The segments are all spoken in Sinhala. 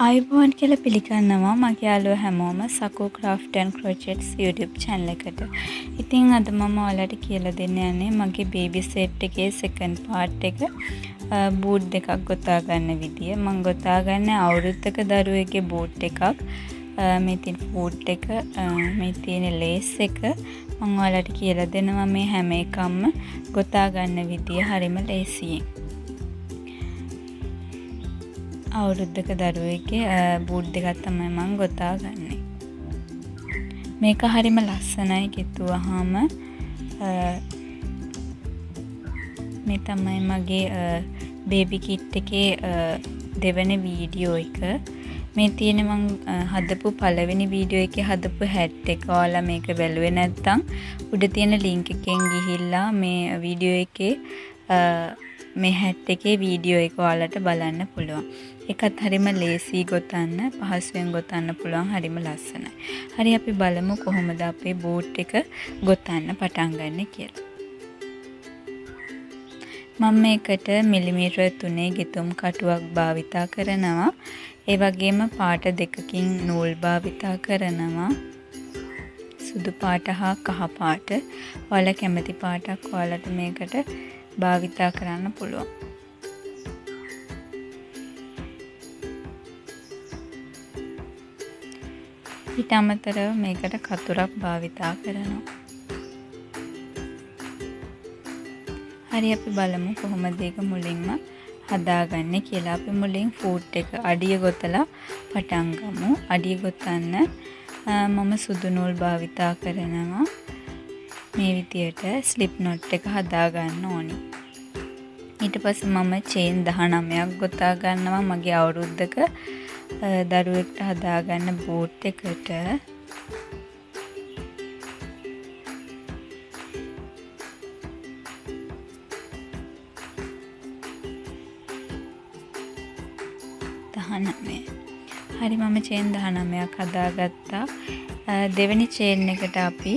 ආයුබෝවන් කියලා පිළිගන්නවා මගේ යාළුවෝ හැමෝම සකෝ ක්‍රාෆ්ට් ඇන්ඩ් ක්‍රොචෙට්ස් YouTube channel එකට. ඉතින් අද මම ඔයාලට කියලා දෙන්න යන්නේ මගේ බේබි සෙට් එකේ second part එක බූට් දෙකක් ගොතා ගන්න විදිය. මම ගොතා ගන්න අවුරුද්දක දරුවෙක්ගේ බූට් එකක්. මේ තියෙන ෆූට් එක, මේ තියෙන ලේස් එක මම ඔයාලට කියලා දෙනවා මේ හැම එකක්ම ගොතා ගන්න විදිය හරිම ලේසියෙන්. අවුරුද්දක දරුවෙක්ගේ බූට් දෙකක් තමයි මම ගොතා ගන්නෙ. මේක හරිම ලස්සනයි කිව්වහම මේ තමයි මගේ බේබි කිට් එකේ දෙවෙනි වීඩියෝ එක. මේ තියෙන මම හදපු පළවෙනි වීඩියෝ එකේ හදපු හැට් එක. ඔයාලා මේක බැලුවේ නැත්නම් උඩ තියෙන ලින්ක් එකෙන් ගිහිල්ලා මේ වීඩියෝ එකේ මේ හැට් එකේ වීඩියෝ එක ඔයාලට බලන්න පුළුවන්. ඒකත් හරිම ලේසි ගොතන්න, පහසුවෙන් ගොතන්න පුළුවන්, හරිම ලස්සනයි. හරි අපි බලමු කොහොමද අපේ බූට් එක ගොතන්න පටන් ගන්න කියලා. මම මේකට මිලිමීටර 3 ගෙතුම් කටුවක් භාවිතා කරනවා. ඒ වගේම පාට දෙකකින් නූල් භාවිතා කරනවා. සුදු පාට හා කහ පාට. ඔයාලා කැමති පාටක් ඔයාලට මේකට භාවිතා කරන්න පුළුවන්. ඊට අමතරව මේකට කතුරක් භාවිතා කරනවා. හරි අපි බලමු කොහොමද ඒක මුලින්ම හදාගන්නේ කියලා. අපි මුලින් ෆූට් එක අඩිය ගොතලා පටන් ගමු. අඩිය ගොතන්න මම සුදු නූල් භාවිතා කරනවා. මේ විදියට ස්ලිප් නොට් එක හදා ගන්න ඕනි. ඊට පස්සේ මම චේන් 19ක් ගොතා ගන්නවා මගේ අවුරුද්දක දරුවෙක්ට හදාගන්න බූට් එකට. හරි මම චේන් 19ක් හදාගත්තා. දෙවෙනි චේන් එකට අපි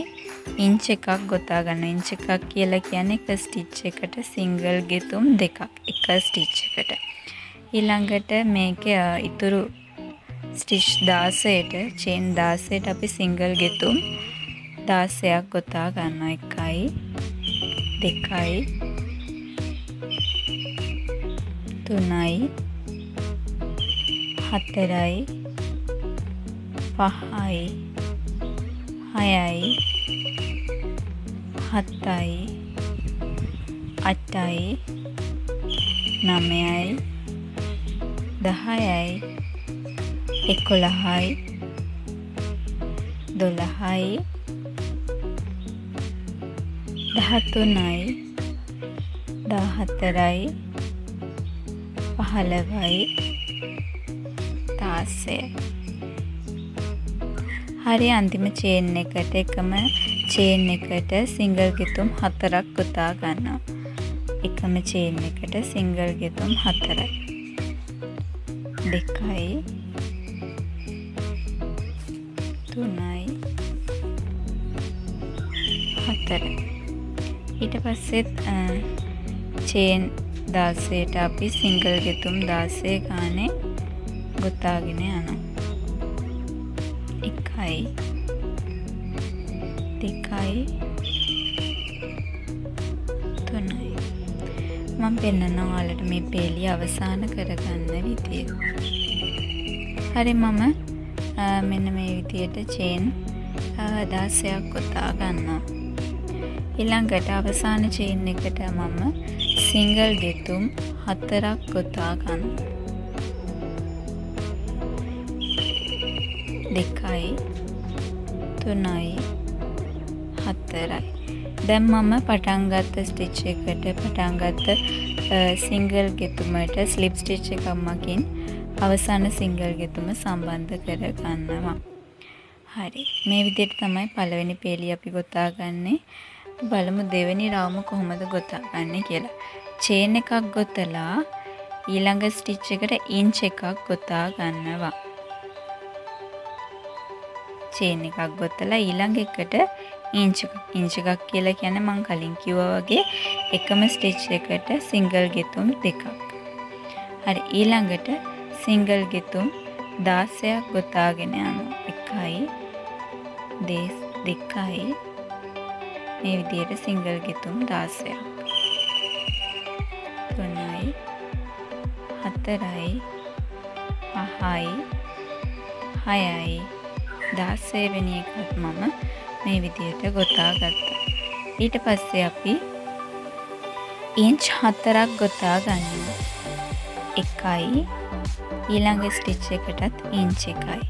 ඉන්ච් එකක් ගොතා ගන්න. ඉන්ච් එකක් කියලා කියන්නේ එක ස්ටිච් එකට සිංගල් ගෙතුම් දෙකක් එක ස්ටිච් එකට. ඊළඟට මේකේ ඉතුරු ස්ටිච් 16ට චේන් 16ට අපි සිංගල් ගෙතුම් 16ක් ගොතා ගන්නවා. 1යි 2යි 3යි 4යි 5යි 6යි 8යි 9යි 10යි 11යි 12යි 13යි 14යි 15යි 16යි. හරි අන්තිම චේන් එකට එකම චේන් එකට සිංගල් ගෙතුම් 4ක් ගොතා ගන්නවා. එකම චේන් එකට සිංගල් ගෙතුම් 4යි. 2යි 3යි 4යි. ඊට පස්සේ චේන් 16ට අපි සිංගල් ගෙතුම් 16 ගානේ ගොතාගෙන යනවා. 1යි 2යි 3යි. මම පෙන්නනවා ඔයාලට මේ පේලිය අවසන් කරගන්න විදිය. හරි මම මෙන්න මේ විදියට චේන් 16ක් ගොතා ගන්නවා. ඊළඟට අවසාන චේන් එකට මම සිංගල් ගෙතුම් 4ක් ගොතා ගන්නවා. 2යි 3යි 4යි. දැන් මම පටන් ගත්ත ස්ටිච් එකට පටන් ගත්ත සිංගල් ගෙතුමට ස්ලිප් ස්ටිච් එකක් මකින් අවසාන සිංගල් ගෙතුම සම්බන්ධ කර ගන්නවා. හරි මේ විදිහට තමයි පළවෙනි පේලිය අපි ගොතා ගන්නේ. බලමු දෙවෙනි රවුම කොහොමද ගොතා ගන්නේ කියලා. චේන් එකක් ගොතලා ඊළඟ ස්ටිච් එකට ඉන්ච් එකක් ගොතා ගන්නවා. චේන් එකක් ගොතලා ඊළඟ එකට ඉන්ච් එකක් කියලා කියන්නේ මම කලින් කිව්වා වගේ එකම ස්ටිච් එකට සිංගල් ගෙතුම් දෙකක්. හරි ඊළඟට සිංගල් ගෙතුම් 16ක් ගොතාගෙන යනවා. 1යි 2යි මේ විදිහට සිංගල් ගෙතුම් 16ක්. 3යි 4යි 5යි 6යි 16 වෙනි එකත් මම මේ විදිහට ගොතා ගත්තා. ඊට පස්සේ අපි ඉන්ච් 4ක් ගොතා ගන්නවා. 1යි ඊළඟ ස්ටිච් එකටත් ඉන්ච් 1යි.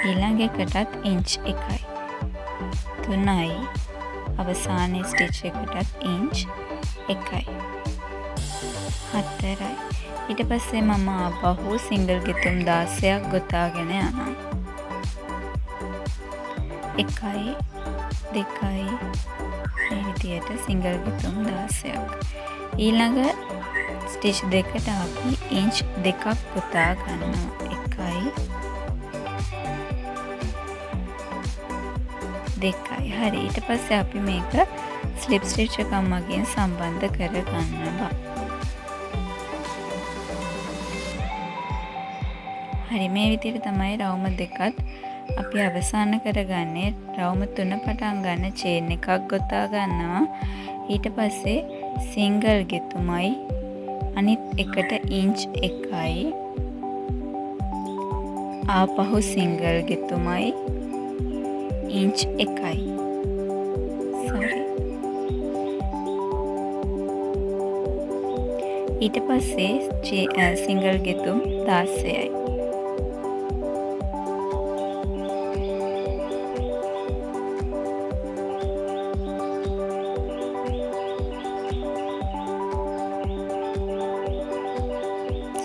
ඊළඟ එකටත් ඉන්ච් 1යි. 3යි අවසාන ස්ටිච් එකටත් ඉන්ච් 1යි. 4යි. ඊට පස්සේ මම ආපහු සිංගල් ගෙතුම් 16ක් ගොතාගෙන යනවා. 1යි 2යි මේ විදිහට සිංගල් ගෙතුම් 16ක්. ඊළඟ ස්ටිච් දෙකට අපි ඉන්ච් 2ක් ගොතා ගන්නවා. 1යි 2යි. හරි. ඊට පස්සේ අපි මේක ස්ලිප් ස්ටිච් එකක් මගින් සම්බන්ධ කර ගන්නවා. හරි, මේ විදිහට තමයි රවුම දෙකත් අපි අවසන් කරගන්නේ. රවුම 3 පටන් ගන්න චේන් එකක් ගොතා ගන්නවා. ඊට පස්සේ සිංගල් ගෙතුමයි අනිත් එකට ඉන්ච් 1යි. ආපහු සිංගල් ගෙතුමයි ඉන්ච් 1යි. ඊට පස්සේ සිංගල් ගෙතුම් 16යි.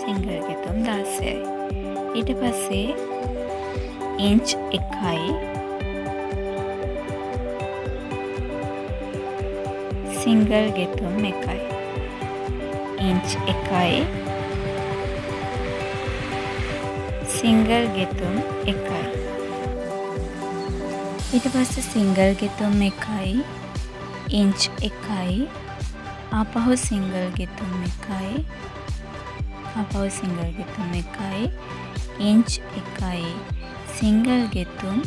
සිංගල් ගෙතුම් 16යි. ඊට පස්සේ ඉන්ච් 1යි. සිංගල් ගෙතුම් 1යි. ඉන්ච් 1යි. සිංගල් ගෙතුම් 1යි. ඊට පස්සේ සිංගල් ගෙතුම් 1යි. ඉන්ච් 1යි. ආපහු සිංගල් ගෙතුම් 1යි. ආපහු සිංගල් ගෙතුම් 1යි. ඉන්ච් 1යි. සිංගල් ගෙතුම්.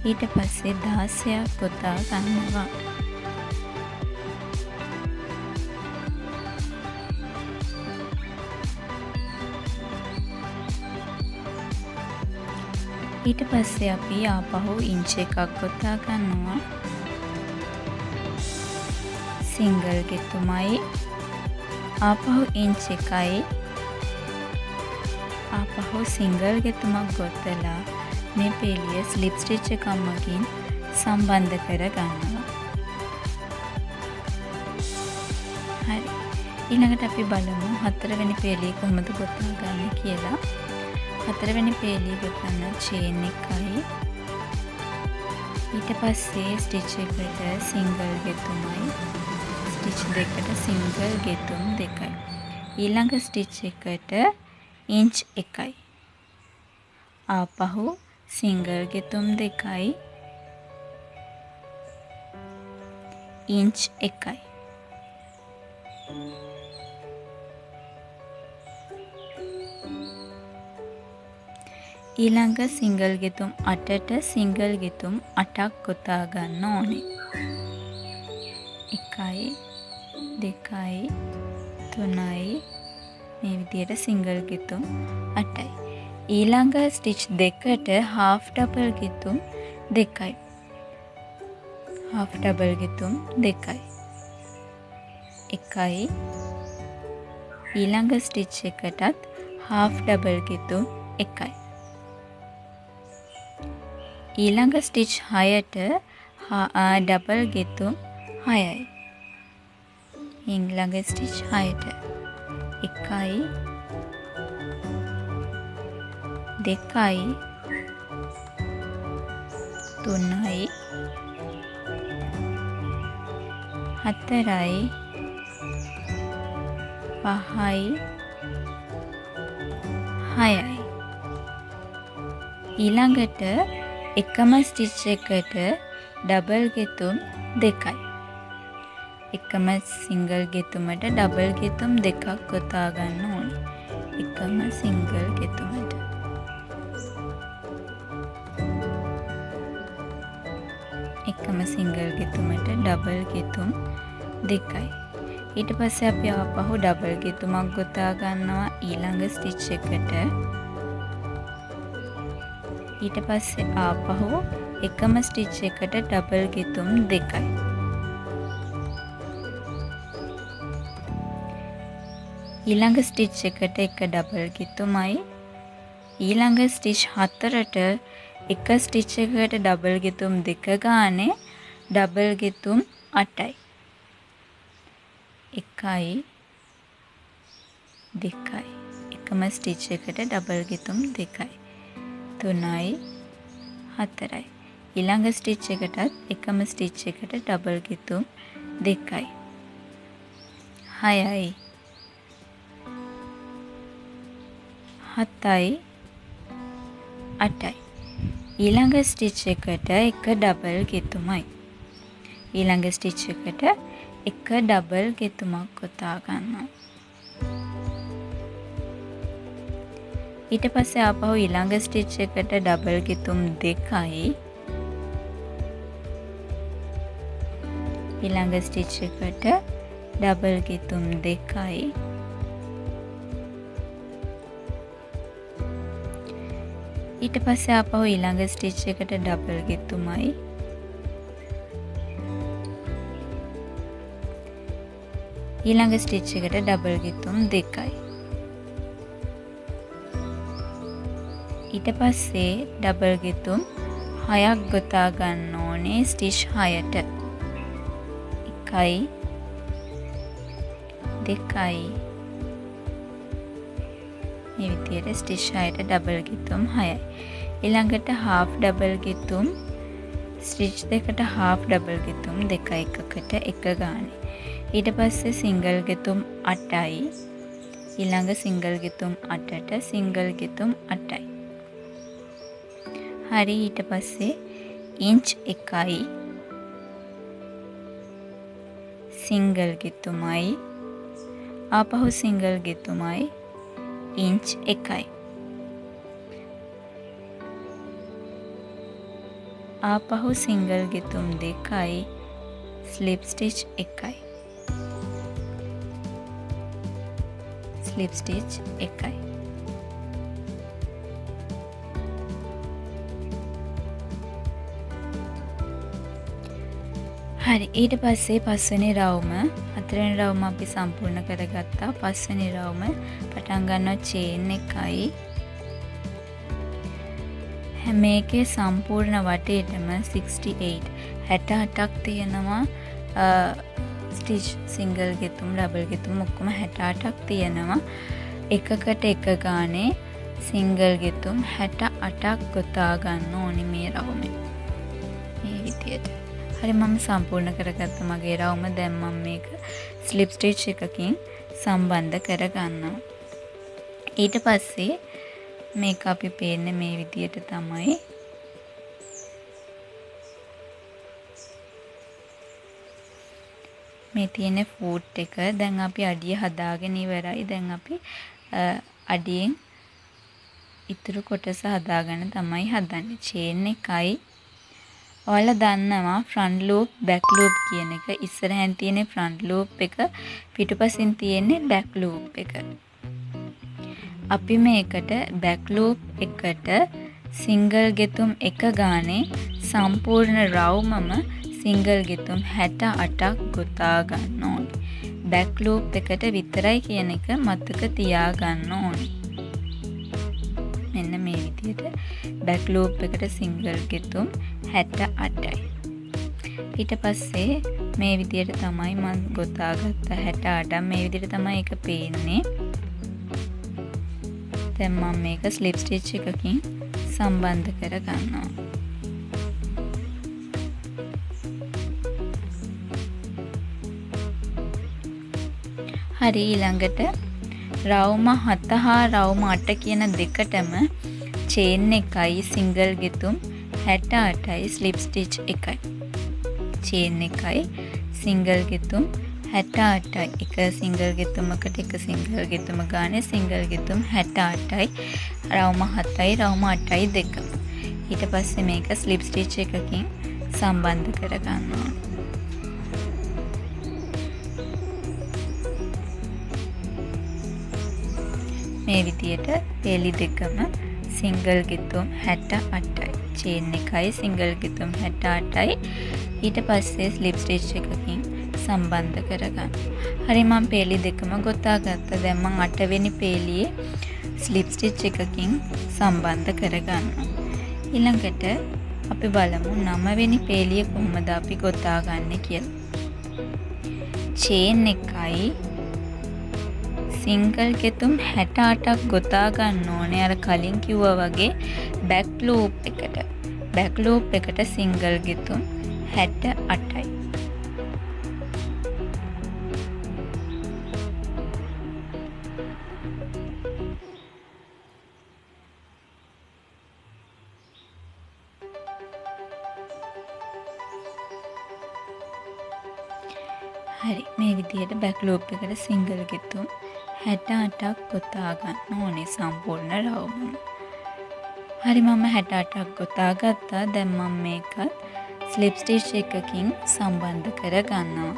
ඊට පස්සේ 16ක් ගොතා ගන්නවා. ඊට පස්සේ අපි ආපහු ඉන්ච් එකක් ගොතා ගන්නවා. සිංගල් ගෙතුමයි. ආපහු ඉන්ච් 1යි. ආපහු සිංගල් ගෙතුමක් ගොතලා මේ පෙළිය ස්ලිප් ස්ටිච් එකක් මගින් සම්බන්ධ කර ගන්නවා. හරි. ඊළඟට අපි බලමු 4 වෙනි පෙළිය කොහොමද ගොතා ගන්න කියලා. 4 වෙනි පෙළිය ගොතන්න චේන් එකයි. ඊට පස්සේ ස්ටිච් එකට සිංගල් ගෙතුමයි. ස්ටිච් දෙකට සිංගල් ගෙතුම් 2යි. ඊළඟ ස්ටිච් එකට ඉන්ච් 1යි. ආපහු සිංගල් ගෙතුම් 2යි. ඉන්ච් 1යි. ඊළඟ සිංගල් ගෙතුම් 8ට සිංගල් ගෙතුම් 8ක් ගොතා ගන්න ඕනේ. 1යි 2යි 3යි මේ විදිහට සිංගල් ගෙතුම් 8යි. ඊළඟ ස්ටිච් දෙකට half double ගෙතුම් 2යි. half double ගෙතුම් 2යි. 1යි. ඊළඟ ස්ටිච් එකටත් half double ගෙතුම් 1යි. ඊළඟ ස්ටිච් 6ට ඩබල් ගෙතුම් 6යි. ඊළඟ ස්ටිච් 6ට 1යි 2යි 3යි 4යි 5යි 6යි. ඊළඟට එකම ස්ටිච් එකට ඩබල් ගෙතුම් 2යි. එකම සිංගල් ගෙතුමට ඩබල් ගෙතුම් 2ක් ගොතා ගන්න ඕනේ. එකම සිංගල් ගෙතුමට. එකම සිංගල් ගෙතුමට ඩබල් ගෙතුම් 2යි. ඊට පස්සේ අපි ආපහු ඩබල් ගෙතුමක් ගොතා ගන්නවා ඊළඟ ස්ටිච් එකට. ඊට පස්සේ ආපහු එකම ස්ටිච් එකට ඩබල් ගෙතුම් 2යි. ඊළඟ ස්ටිච් එකට එක ඩබල් ගෙතුමයි. ඊළඟ ස්ටිච් 4ට එක ස්ටිච් එකකට ඩබල් ගෙතුම් 2 ගානේ ඩබල් ගෙතුම් 8යි. 1යි 2යි. එකම ස්ටිච් එකට ඩබල් ගෙතුම් 2යි. 3යි 4යි. ඊළඟ ස්ටිච් එකටත් එකම ස්ටිච් එකට ඩබල් ගෙතුම් 2යි. 6යි 7යි 8යි. ඊළඟ ස්ටිච් එකට එක ඩබල් ගෙතුමයි. ඊළඟ ස්ටිච් එකට එක ඩබල් ගෙතුමක් ගොතා ගන්නවා. ඊට පස්සේ ආපහු ඊළඟ ස්ටිච් එකට ඩබල් ගෙතුම් 2යි. ඊළඟ ස්ටිච් එකට ඩබල් ගෙතුම් 2යි. ඊට පස්සේ ආපහු ඊළඟ ස්ටිච් එකට ඩබල් ගෙතුමයි. ඊළඟ ස්ටිච් එකට ඩබල් ගෙතුම් 2යි. ඊට පස්සේ ඩබල් ගෙතුම් 6ක් ගොතා ගන්න ඕනේ ස්ටිච් 6ට. 1යි 2යි. මේ විදියට ස්ටිච් 6ට ඩබල් ගෙතුම් 6යි. ඊළඟට half ඩබල් ගෙතුම් ස්ටිච් දෙකට half ඩබල් ගෙතුම් 2යි එකකට එක ගානේ. ඊට පස්සේ සිංගල් ගෙතුම් 8යි. ඊළඟ සිංගල් ගෙතුම් 8ට සිංගල් ගෙතුම් 8යි. හරි. ඊට පස්සේ ඉන්ච් 1යි. සිංගල් ගෙතුමයි. ආපහු සිංගල් ගෙතුමයි. ඉන්ච් 1යි. ආපහු සිංගල් ගෙතුම් 2යි. ස්ලිප් ස්ටිච් 1යි. ස්ලිප් ස්ටිච් 1යි. හරි. ඊට පස්සේ පස්වෙනි රවුම හතරවෙනි රවුම අපි සම්පූර්ණ කරගත්තා. පස්වෙනි රවුම පටන් ගන්නවා චේන් 1යි. හැම එකේ සම්පූර්ණ වටේටම 68ක් තියෙනවා ස්ටිච් සිංගල් ගෙතුම් ඩබල් ගෙතුම් ඔක්කොම 68ක් තියෙනවා. එකකට එක ගානේ සිංගල් ගෙතුම් 68ක් ගොතා ගන්න ඕනි මේ රවුමේ. මේ විදියට. හරි. මම සම්පූර්ණ කරගත්ත මගේ රවුම. දැන් මම මේක ස්ලිප් ස්ටිච් එකකින් සම්බන්ධ කරගන්නවා. ඊට පස්සේ මේක අපි පේන්නේ මේ විදියට තමයි. මේ තියෙන ෆූට් එක. දැන් අපි අඩිය හදාගෙන ඉවරයි. දැන් අපි අඩියෙන් ඉතුරු කොටස හදාගන්න තමයි හදන්නේ. චේන් 1යි. ඔයාලා දන්නවා ෆ්‍රන්ට් ලූප් බැක් ලූප් කියන එක. ඉස්සරහෙන් තියෙන ෆ්‍රන්ට් ලූප් එක, පිටුපසින් තියෙන්නේ බැක් ලූප් එක. අපි මේකට බැක් ලූප් එකට සිංගල් ගෙතුම් 1 ගානේ සම්පූර්ණ රවුමම සිංගල් ගෙතුම් 68ක් ගොතා ගන්න ඕනේ. බැක් ලූප් එකට විතරයි කියන එක මතක තියාගන්න ඕනේ. මෙන්න මේ විදිහට බැක් ලූප් එකට සිංගල් ගෙතුම් 68යි. ඊට පස්සේ මේ විදිහට තමයි මම ගොතාගත්ත 68. මේ විදිහට තමයි ඒක පේන්නේ. දැන් මම මේක ස්ලිප් ස්ටිච් එකකින් සම්බන්ධ කර ගන්නවා. හරි. ඊළඟට රවුම 7 හා රවුම 8 කියන දෙකටම චේන් 1යි සිංගල් ගෙතුම් 68යි ස්ලිප් ස්ටිච් 1යි. චේන් 1යි සිංගල් ගෙතුම් 68යි. එක සිංගල් ගෙතුමකට එක සිංගල් ගෙතුම ගානේ සිංගල් ගෙතුම් 68යි. රවුම 7යි රවුම 8යි දෙකම. ඊට පස්සේ මේක ස්ලිප් ස්ටිච් එකකින් සම්බන්ධ කරගන්න ඕනේ. මේ විදියට පේලි දෙකම සිංගල් ගෙතුම් 68යි. චේන් එකයි සිංගල් ගෙතුම් 68යි. ඊට පස්සේ ස්ලිප් ස්ටිච් එකකින් සම්බන්ධ කරගන්න. හරි මම පේලි දෙකම ගොතා ගත්තා. දැන් මම 8 වෙනි පේලියේ ස්ලිප් ස්ටිච් එකකින් සම්බන්ධ කරගන්නවා. ඊළඟට අපි බලමු 9 වෙනි පේලිය කොහොමද අපි ගොතා ගන්න කියලා. චේන් එකයි සිංගල් ගෙතුම් 68ක් ගොතා ගන්න ඕනේ. අර කලින් කිව්වා වගේ බැක් ලූප් එකට. බැක් ලූප් එකට සිංගල් ගෙතුම් 68යි. හරි මේ විදිහට බැක් ලූප් එකට සිංගල් ගෙතුම් 68ක් ගොතා ගන්න ඕනේ සම්පූර්ණ රවුමම. හරි මම 68ක් ගොතා ගත්තා. දැන් මම මේකත් ස්ලිප් ස්ටිච් එකකින් සම්බන්ධ කර ගන්නවා.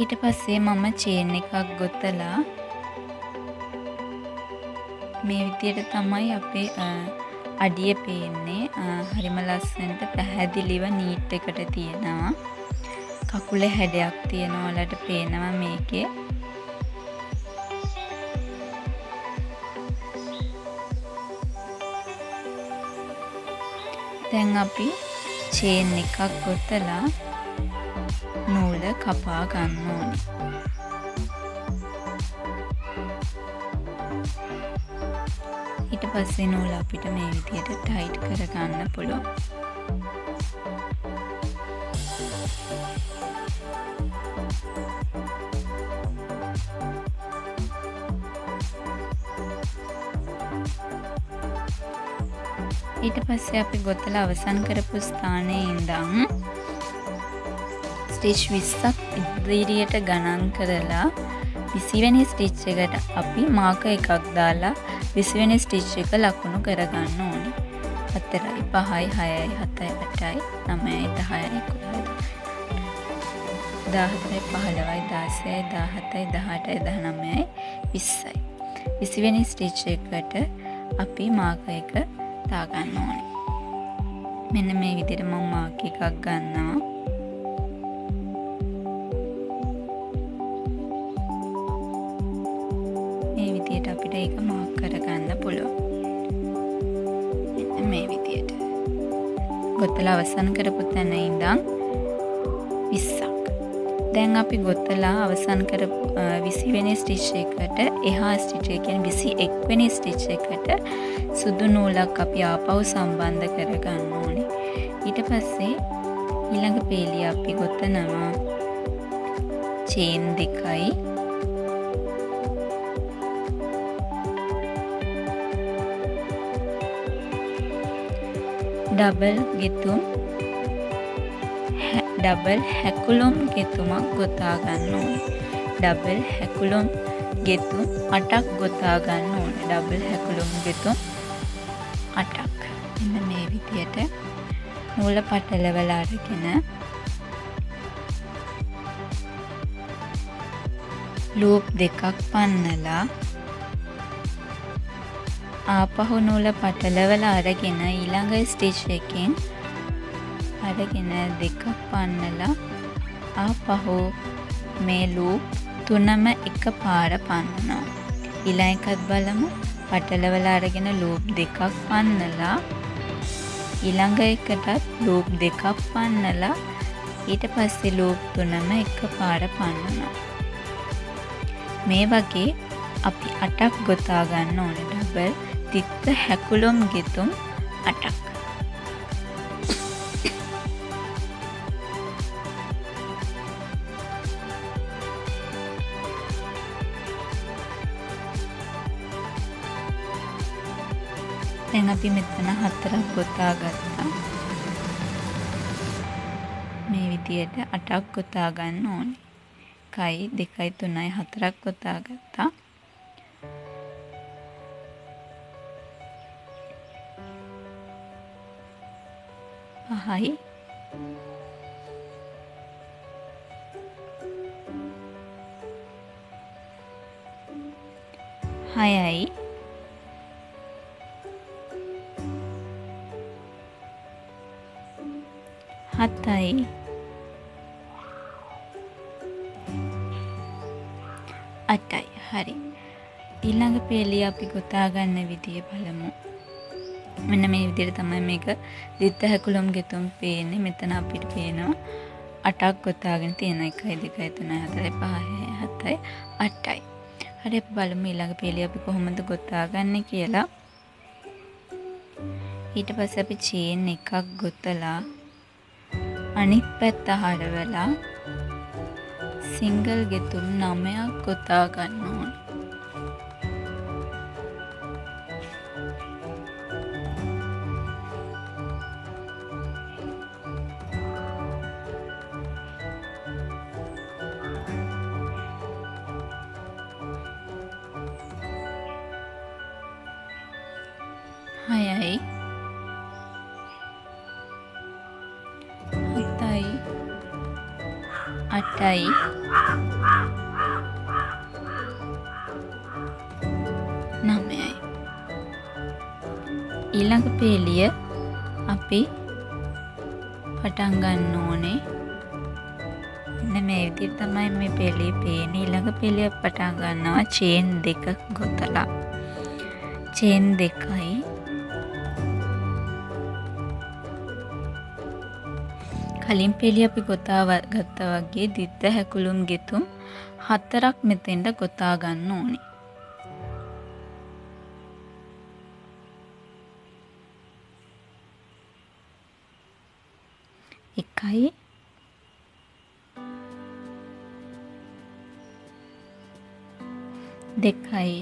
ඊට පස්සේ මම චේන් එකක් ගොතලා මේ විදිහට තමයි අපේ අඩිය පේන්නේ. හරිම ලස්සනට පැහැදිලිව නීට් එකට තියෙනවා. කකුලේ හැඩයක් තියෙනවා ඔයාලට පේනවා මේකේ. දැන් අපි චේන් එකක් ගොතලා නූල කපා ගන්න ඕනේ. ඊට පස්සේ නූල අපිට මේ විදිහට ටයිට් කරගන්න පුළුවන්. ඊට පස්සේ අපි ගොතලා අවසන් කරපු ස්ථානයේ ඉඳන් ස්ටිච් 20ක් ඉදිරියට ගණන් කරලා 20 වෙනි ස්ටිච් එකට අපි මාක එකක් දාලා 20 වෙනි ස්ටිච් එක ලකුණු කරගන්න ඕනේ. 4යි 5යි 6යි 7යි 8යි 9යි 10යි 11යි 15යි 16යි 17යි 18යි 19යි 20යි. 20 වෙනි ස්ටිච් එකට අපි මාක එක දාගන්න ඕනේ. මෙන්න මේ විදිහට මම මාක් එකක් ගන්නවා. මේ විදිහට අපිට ඒක මාක් කරගන්න පුළුවන්. මෙන්න මේ විදිහට. ගොතලා අවසන් කරපු තැන ඉඳන් 20ක්. දැන් අපි ගොතලා අවසන් කරපු 20 වෙනි ස්ටිච් එකට එහා ස්ටිච් එක කියන්නේ 21 වෙනි ස්ටිච් එකට සුදු නූලක් අපි ආපහු සම්බන්ධ කරගන්න ඕනේ. ඊට පස්සේ ඊළඟ පේලිය අපි ගොතනවා චේන් දෙකයි ඩබල් හැකුළුම් ගෙතුමක් ගොතා ගන්න ඕනේ. ඩබල් හැකුළුම් ගෙතුම් 8ක් ගොතා ගන්න ඕනේ. ඩබල් හැකුළුම් ගෙතුම් 8ක්. මෙන්න මේ විදියට නූල පටලවලා අරගෙන ලූප් දෙකක් පන්නලා ආපහු නූල පටලවලා අරගෙන ඊළඟ ස්ටිච් එකෙන් අරගෙන දෙකක් පන්නලා ආපහු මේ ලූප් තුනම එකපාර පන්නනවා. ඊළඟ එකත් බලමු. පටලවලා අරගෙන ලූප් දෙකක් පන්නලා ඊළඟ එකටත් ලූප් දෙකක් පන්නලා ඊට පස්සේ ලූප් තුනම එකපාර පන්නනවා. මේ වගේ අපි 8ක් ගොතා ගන්න ඕනේ. ඩබල් තිත්ත හැකුළුම් ගෙතුම් 8ක්. දැන් අපි මෙතන 4ක් ගොතා ගත්තා. මේ විදියට 8ක් ගොතා ගන්න ඕනේ. 1යි 2යි 3යි 4ක් ගොතා ගත්තා. 5යි 6යි 7යි 8යි. හරි. ඊළඟ පේලිය අපි ගොතා ගන්න විදිය බලමු. මෙන්න මේ විදිහට තමයි මේක දිත්ත හැකුලම් ගෙතුම් පේන්නේ. මෙතන අපිට පේනවා 8ක් ගොතාගෙන තියෙන 1යි 2යි 3යි 4යි 5යි 7යි 8යි. හරි අපි බලමු ඊළඟ පේලිය අපි කොහොමද ගොතාගන්නේ කියලා. ඊට පස්සේ අපි චේන් එකක් ගොතලා අනිත් පැත්ත හරවලා සිංගල් ගෙතුම් 9ක් ගොතා ගන්න ඕනේ. හයයි 7යි 8යි 9යි. ඊළඟ පේලිය අපි පටන් ගන්න ඕනේ. මෙන්න මේ විදිහට තමයි මේ පේලිය පේන්නේ. ඊළඟ පේලිය පටන් ගන්නවා චේන් 2 ගොතලා. චේන් 2යි කලින් පේලිය අපි ගොතා ගත්තා වගේ දිත්ත හැකුළුම් ගෙතුම් 4ක් මෙතෙන්ට ගොතා ගන්න ඕනේ. එකයි දෙකයි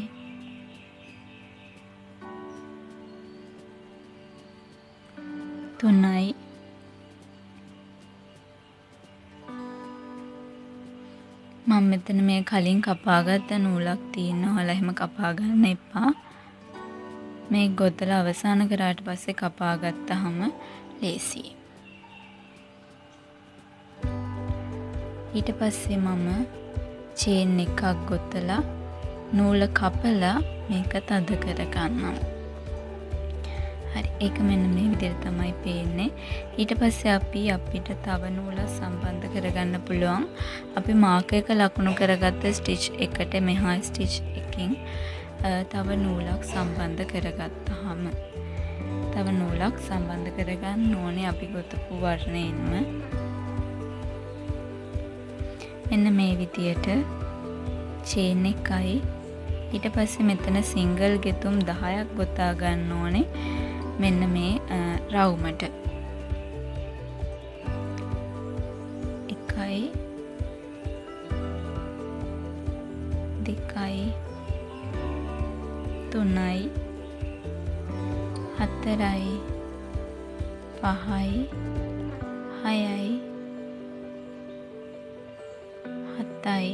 තුනයි මම මෙතන මේ කලින් කපාගත්ත නූලක් තියෙනවා. ඔයාලා එහෙම කපා ගන්න එපා. මේ ගොතලා අවසන් කරාට පස්සේ කපා ගත්තාම ලේසියි. ඊට පස්සේ මම චේන් එකක් ගොතලා නූල කපලා මේක තද කර ගන්නවා. හරි ඒක මෙන්න මේ විදිහට තමයි පේන්නේ. ඊට පස්සේ අපි අපිට තව නූලක් සම්බන්ධ කරගන්න පුළුවන්. අපි මාක් එක ලකුණු කරගත්ත ස්ටිච් එකට මෙහා ස්ටිච් එකකින් තව නූලක් සම්බන්ධ කරගත්තාම තව නූලක් සම්බන්ධ කරගන්න ඕනේ අපි ගොතපු වර්ණයෙන්ම. මෙන්න මේ විදියට චේන් එකයි ඊට පස්සේ මෙතන සිංගල් ගෙතුම් 10ක් ගොතා ගන්න ඕනේ. මෙන්න මේ රවුමට 1යි 2යි 3යි 4යි 5යි 6යි 7යි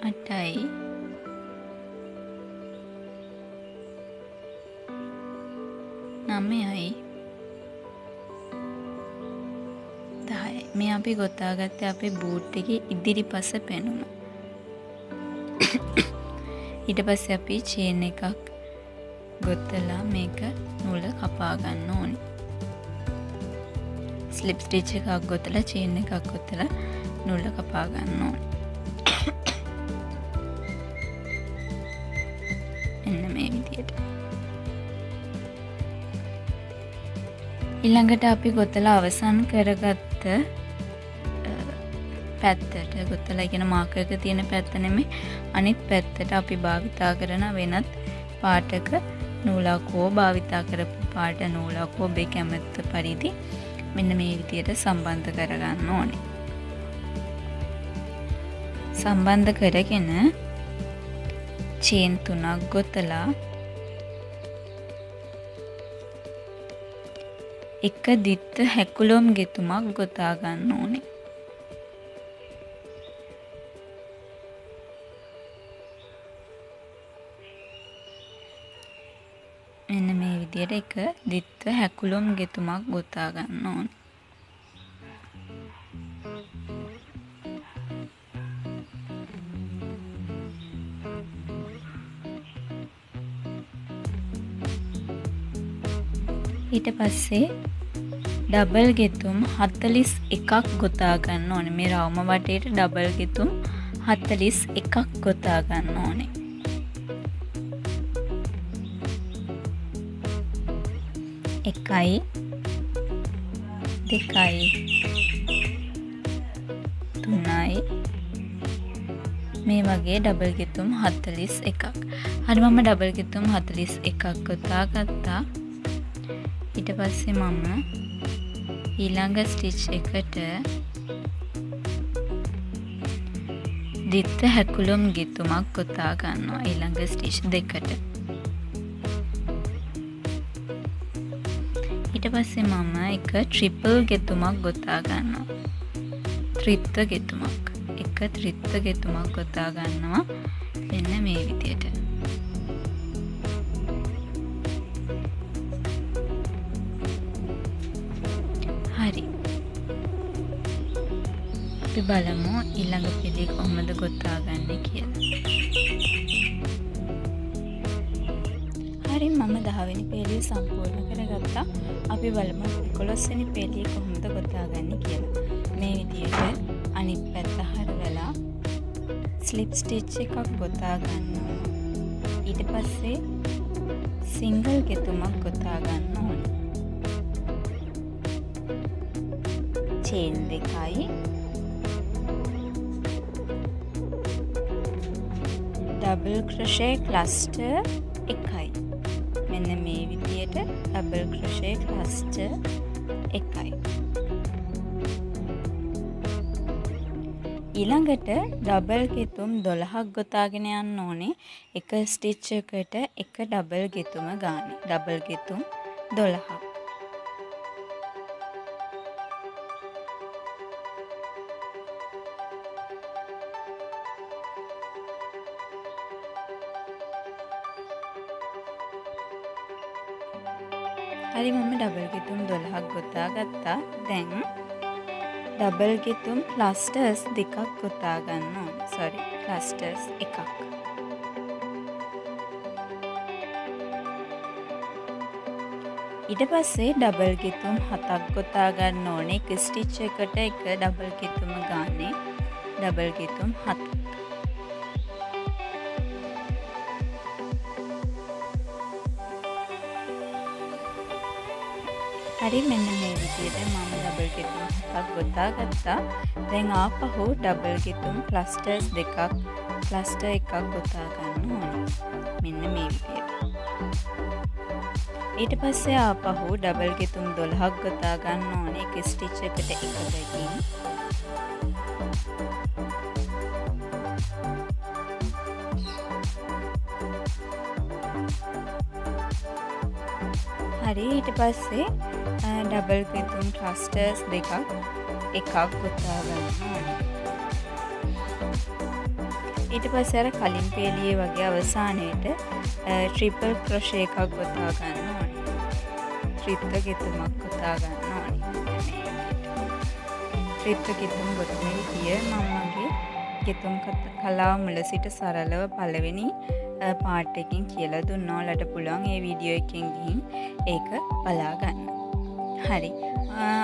8යි 9යි 10යි. මේ අපි ගොතාගත්තේ අපේ බූට් එකේ ඉදිරිපස පෙනුම. ඊට පස්සේ අපි චේන් එකක් ගොතලා මේක නූල කපා ගන්න ඕනේ. ස්ලිප් ස්ටිච් එකක් ගොතලා චේන් එකක් ගොතලා නූල කපා ගන්න ඕනේ. එන්න මේ විදියට. ඊළඟට අපි ගොතලා අවසන් කරගත්ත පැත්තට ගොතලා කියන මාක් එක තියෙන පැත්ත නෙමෙයි අනිත් පැත්තට අපි භාවිතා කරන වෙනත් පාටක නූලක් හෝ භාවිතා කරපු පාට නූලක් හෝ ඔබේ කැමැත්ත පරිදි මෙන්න මේ විදියට සම්බන්ධ කරගන්න ඕනේ. සම්බන්ධ කරගෙන චේන් 3ක් ගොතලා එක දිත්ත හැකුලොම් ගෙතුමක් ගොතා ගන්න ඕනේ. මෙන්න මේ විදිහට එක දිත්ත හැකුලොම් ගෙතුමක් ගොතා ගන්න ඕනේ. ඊට පස්සේ ඩබල් ගෙතුම් 41ක් ගොතා ගන්න ඕනේ. මේ රවුම වටේට ඩබල් ගෙතුම් 41ක් ගොතා ගන්න ඕනේ. එකයි දෙකයි තුනයි මේ වගේ ඩබල් ගෙතුම් 41ක්. හරි මම ඩබල් ගෙතුම් 41ක් ගොතා ගත්තා. ඊට පස්සේ මම ඊළඟ ස්ටිච් එකට දිත්ත හැකුලුම් ගෙතුමක් ගොතා ගන්නවා ඊළඟ ස්ටිච් දෙකට. ඊට පස්සේ මම එක ට්‍රිපල් ගෙතුමක් ගොතා ගන්නවා. ත්‍රිත්ව ගෙතුමක්. එක ත්‍රිත්ව ගෙතුමක් ගොතා ගන්නවා මෙන්න මේ විදියට. හරි. අපි බලමු ඊළඟ පිළි කොහොමද ගොතා ගන්න කියලා. හරි මම 10 වෙනි පේළිය සම්පූර්ණ කරගත්තා. අපි බලමු 11 වෙනි පේළිය කොහොමද ගොතා ගන්න කියලා. මේ විදිහට අනිත් පැත්ත හරවලා ස්ලිප් ස්ටිච් එකක් ගොතා ගන්නවා. ඊට පස්සේ සිංගල් ගෙතුමක් ගොතා ගන්න ඕනේ. චේන් දෙකයි ඩබල් ක්‍රොෂේ ක්ලස්ටර් එකයි. මෙන්න මේ විදියට ඩබල් ක්‍රොෂේ ක්ලස්ටර් එකයි. ඊළඟට ඩබල් ගෙතුම් 12ක් ගොතාගෙන යන්න ඕනේ. එක ස්ටිච් එකට එක ඩබල් ගෙතුම ගානේ. ඩබල් ගෙතුම් 12ක්. හරි මම ඩබල් ගෙතුම් 12ක් ගොතා ගත්තා. දැන් ඩබල් ගෙතුම් ක්ලස්ටර්ස් දෙකක් ගොතා ගන්න ඕනේ. සෝරි ක්ලස්ටර්ස් එකක්. ඊට පස්සේ ඩබල් ගෙතුම් 7ක් ගොතා ගන්න ඕනේ. එක ස්ටිච් එකට එක ඩබල් ගෙතුම ගානේ. ඩබල් ගෙතුම් 7ක්. හරි මෙන්න මේ විදිහට මම ඩබල් ගෙතුම් 7ක් ගොතා ගත්තා. දැන් ආපහු ඩබල් ගෙතුම් ක්ලස්ටර්ස් දෙකක් ක්ලස්ටර් එකක් ගොතා ගන්න ඕනේ. මෙන්න මේ විදිහට. ඊට පස්සේ ආපහු ඩබල් ගෙතුම් 12ක් ගොතා ගන්න ඕනේ. එක ස්ටිච් එකට එක බැගින්. හරි ඊට පස්සේ ඩබල් ගෙතුම් ක්ලස්ටර්ස් දෙකක් එකක් ගොතා ගන්න ඕනේ. ඊට පස්සේ අර කලින් පේළියේ වගේ අවසානයේට ට්‍රිපල් ක්‍රොෂේ එකක් ගොතා ගන්න ඕනේ. ත්‍රිත්ව ගෙතුමක් ගොතා ගන්න ඕනේ. ත්‍රිත්ව ගෙතුම් ගොතන විදිය මම මගේ ගෙතුම් කලාව මුල සිට සරලව පළවෙනි පාර්ට් එකකින් කියලා දුන්නා. ඔයාලට පුළුවන් මේ වීඩියෝ එකෙන් ගිහින් ඒක බලා ගන්න. හරි.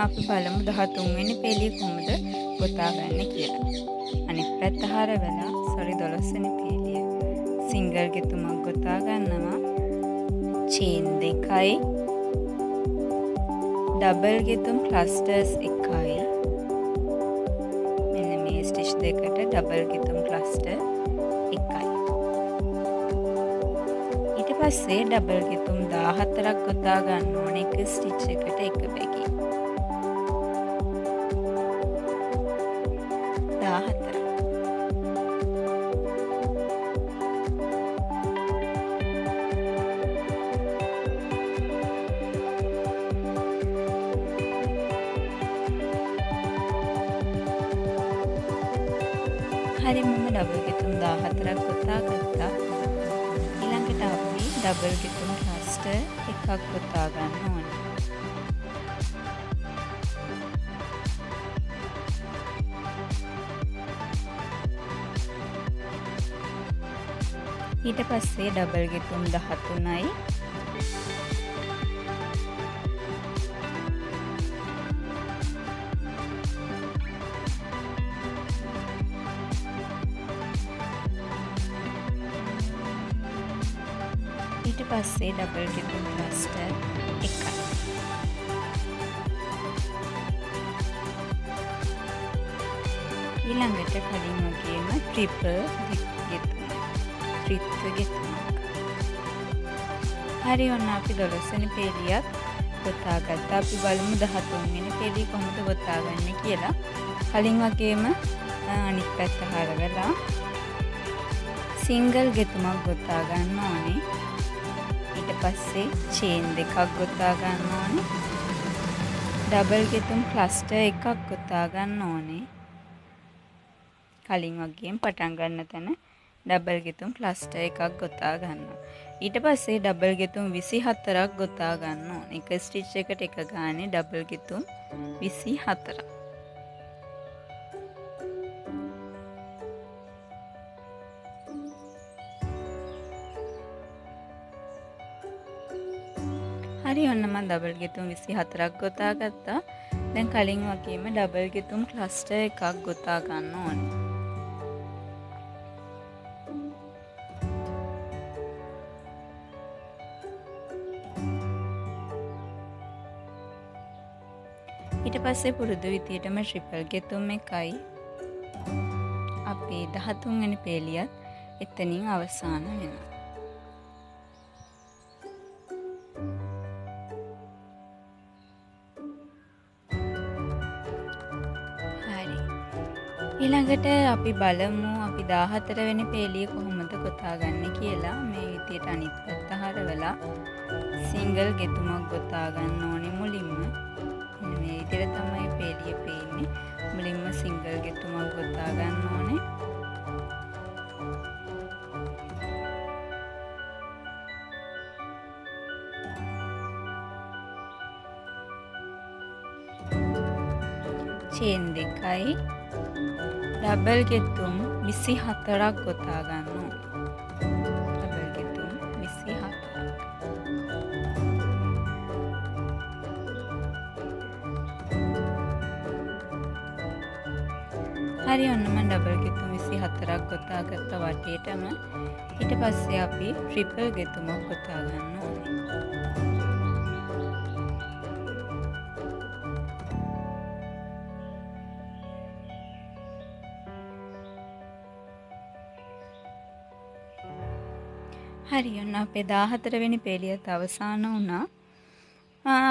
අපි බලමු 13 වෙනි පේළිය කොහොමද ගොතා ගන්න කියලා. අනිත් පැත්ත හරවලා 12 වෙනි පේළිය සිංගල් ගෙතුමක් ගොතා ගන්නවා. චේන් දෙකයි ඩබල් ගෙතුම් ක්ලස්ටර්ස් එකයි. මෙන්න මේ ස්ටිච් දෙකට ඩබල් ගෙතුම් ක්ලස්ටර් එකයි. ඊට පස්සේ ඩබල් ගෙතුම් 14ක් ගොතා ගන්න ඕනේ. එක ස්ටිච් එකට එක බැගින්. 14. හරි මම ඩබල් ගෙතුම් 14ක් ගොතා ගත්තා. ඊළඟට අපි ඩබල් ගෙතුම් ක්ලස්ටර් එකක් ගොතා ගන්න ඕනේ. ඊට පස්සේ ඩබල් ගෙතුම් 13යි ඊට පස්සේ ඩබල් ගෙතුම් ක්ලස්ටර් එකක්. ඊළඟට කලින් වගේම ත්‍රිපල් ගෙතුමක්. හරි ඔන්න අපි 12 වෙනි පේලියත් ගොතා ගත්තා. අපි බලමු 13 වෙනි පේලිය කොහොමද ගොතාගන්නේ කියලා. කලින් වගේම අනිත් පැත්ත හරවලා සිංගල් ගෙතුමක් ගොතා ගන්න ඕනේ. ඊට පස්සේ චේන් දෙකක් ගොතා ගන්න ඕනේ. ඩබල් ගෙතුම් ක්ලස්ටර් එකක් ගොතා ගන්න ඕනේ. කලින් වගේම පටන් ගන්න තැන ඩබල් ගෙතුම් ක්ලස්ටර් එකක් ගොතා ගන්නවා. ඊට පස්සේ ඩබල් ගෙතුම් 24ක් ගොතා ගන්න ඕනේ. එක ස්ටිච් එකට එක ගානේ ඩබල් ගෙතුම් 24ක්. හරි ඔන්න මම ඩබල් ගෙතුම් 24ක් ගොතා ගත්තා. දැන් කලින් වගේම ඩබල් ගෙතුම් ක්ලස්ටර් එකක් ගොතා ගන්න ඕනේ. ඊට පස්සේ පුරුදු විදියටම ට්‍රිපල් ගෙතුම් එකයි අපේ 13 වෙනි පේලියත් එතනින් අවසන් වෙනවා. ඊළඟට අපි බලමු අපි 14 වෙනි පේලිය කොහොමද ගොතාගන්නේ කියලා. මේ විදියට අනිත් පැත්ත හරවලා සිංගල් ගෙතුමක් ගොතා ගන්න ඕනේ මුලින්ම. මේ විදියට තමයි පේලිය පේන්නේ. මුලින්ම සිංගල් ගෙතුමක් ගොතා ගන්න ඕනේ. චේන් දෙකයි ඩබල් ගෙතුම් 24ක් ගොතා ගන්න ඕනේ. ඩබල් ගෙතුම් 24ක්. හරි ඔන්න මම ඩබල් ගෙතුම් 24ක් ගොතා ගත්ත වටේටම. ඊට පස්සේ අපි ට්‍රිපල් ගෙතුමක් ගොතා ගන්න ඕනේ. හරි ඔන්න අපේ 14 වෙනි පේලියත් අවසන් වුණා.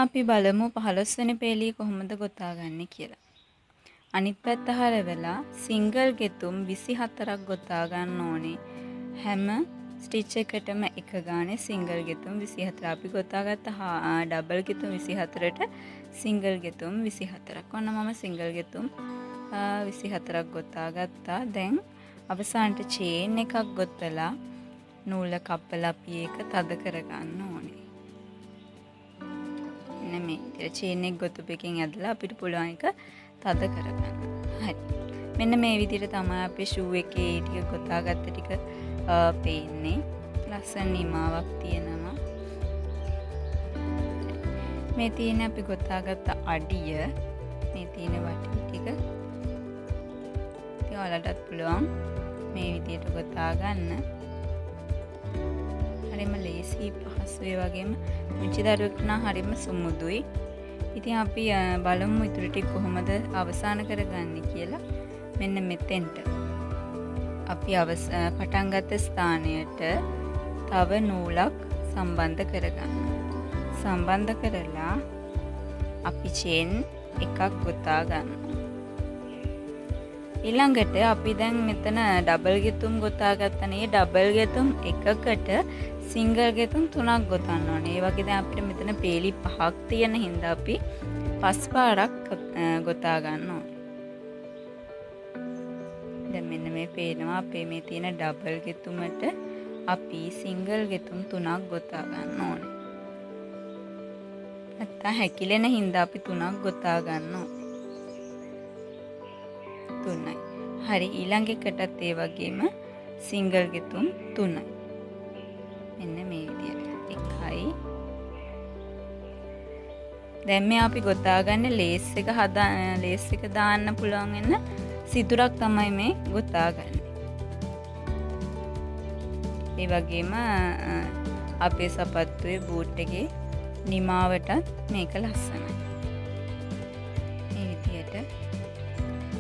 අපි බලමු 15 වෙනි පේලිය කොහොමද ගොතාගන්නේ කියලා. අනිත් පැත්ත හරවලා සිංගල් ගෙතුම් 24ක් ගොතා ගන්න ඕනේ. හැම ස්ටිච් එකටම එක ගානේ සිංගල් ගෙතුම් 24 අපි ගොතාගත්ත ඩබල් ගෙතුම් 24ට සිංගල් ගෙතුම් 24ක්. ඔන්න මම සිංගල් ගෙතුම් 24ක් ගොතා ගත්තා. දැන් අවසානට චේන් එකක් ගොතලා නූල කපලා අපි ඒක තද කරගන්න ඕනේ. එන්න මේ විදිහට චේන් එක ගොතපු එකෙන් ඇදලා අපිට පුළුවන් එක තද කරගන්න. හරි. මෙන්න මේ විදිහට තමයි අපි ෂූ එකේ ටික ගොතාගත්ත ටික පේන්නේ. ලස්සන නිමාවක් තියෙනවා. මේ තියෙන අපි ගොතාගත්ත අඩිය මේ තියෙන වටි ටික. ඉතින් ඔයාලටත් පුළුවන් මේ විදිහට ගොතා ගන්න. හරිම ලේසි පහසුයි වගේම මුචි දරුවෙක් නම් හරිම සුමුදුයි. ඉතින් අපි බලමු ඉතුරු ටික කොහොමද අවසන් කරගන්නේ කියලා. මෙන්න මෙතෙන්ට අපි පටන් ගත්ත ස්ථානයට තව නූලක් සම්බන්ධ කරගන්න. සම්බන්ධ කරලා අපි චේන් එකක් ගොතා ගන්න. ඊළඟට අපි දැන් මෙතන ඩබල් ගෙතුම් ගොතා ගත්තනේ. ඩබල් ගෙතුම් එකකට සිංගල් ගෙතුම් 3ක් ගොතන්න ඕනේ. ඒ වගේ දැන් අපිට මෙතන පේලි 5ක් තියෙන හින්දා අපි 5 පාරක් ගොතා ගන්න ඕනේ. දැන් මෙන්න මේ පේනවා අපේ මේ තියෙන ඩබල් ගෙතුමට අපි සිංගල් ගෙතුම් 3ක් ගොතා ගන්න ඕනේ. නැත්තම් හැකිලෙන හින්දා අපි 3ක් ගොතා ගන්න ඕනේ. 3යි. හරි, ඊළඟ එකටත් ඒ වගේම සිංගල් ගෙතුම් 3යි. මෙන්න මේ විදියට. 1යි. දැන් මේ අපි ගොතා ගන්න ලේස් එක දාන්න පුළුවන් වෙන සිදුරක් තමයි මේ ගොතා ගන්න. ඒ වගේම අපේ සපත්තුවේ බූට් එකේ නිමාවටත් මේක ලස්සනයි. මේ විදියට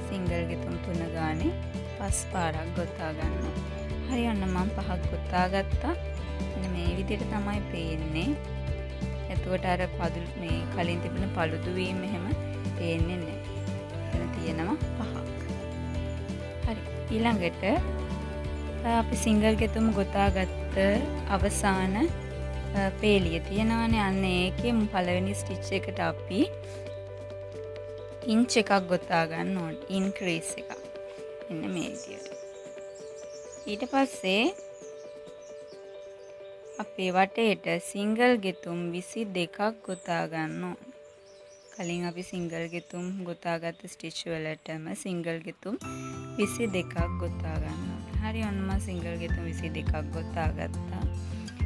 සිංගල් ගෙතුම් 3 ගානේ 5 පාරක් ගොතා ගන්නවා. හරි, ඔන්න මම 5ක් ගොතා ගත්තා. මෙන්න මේ විදියට තමයි පේන්නේ. එතකොට අර පදුල් මේ කලින් තිබුණ පළුදු වීම එහෙම පේන්නේ නැහැ. එතන තියෙනවා 5ක්. හරි, ඊළඟට අපි සිංගල් ගෙතුම් ගොතාගත්ත අවසාන පේලිය තියෙනවානේ. අන්න ඒකේ පළවෙනි ස්ටිච් එකට අපි ඉන්ච් එකක් ගොතා ගන්න ඕනේ. ඉන්ක්‍රීස් එකක්. මෙන්න මේ විදියට. ඊට පස්සේ අපේ වටේට සිංගල් ගෙතුම් 22ක් ගොතා ගන්න ඕනේ. කලින් අපි සිංගල් ගෙතුම් ගොතාගත්ත ස්ටිච් වලටම සිංගල් ගෙතුම් 22ක් ගොතා ගන්නවා. හරි, ඔන්න මම සිංගල් ගෙතුම් 22ක් ගොතා ගත්තා.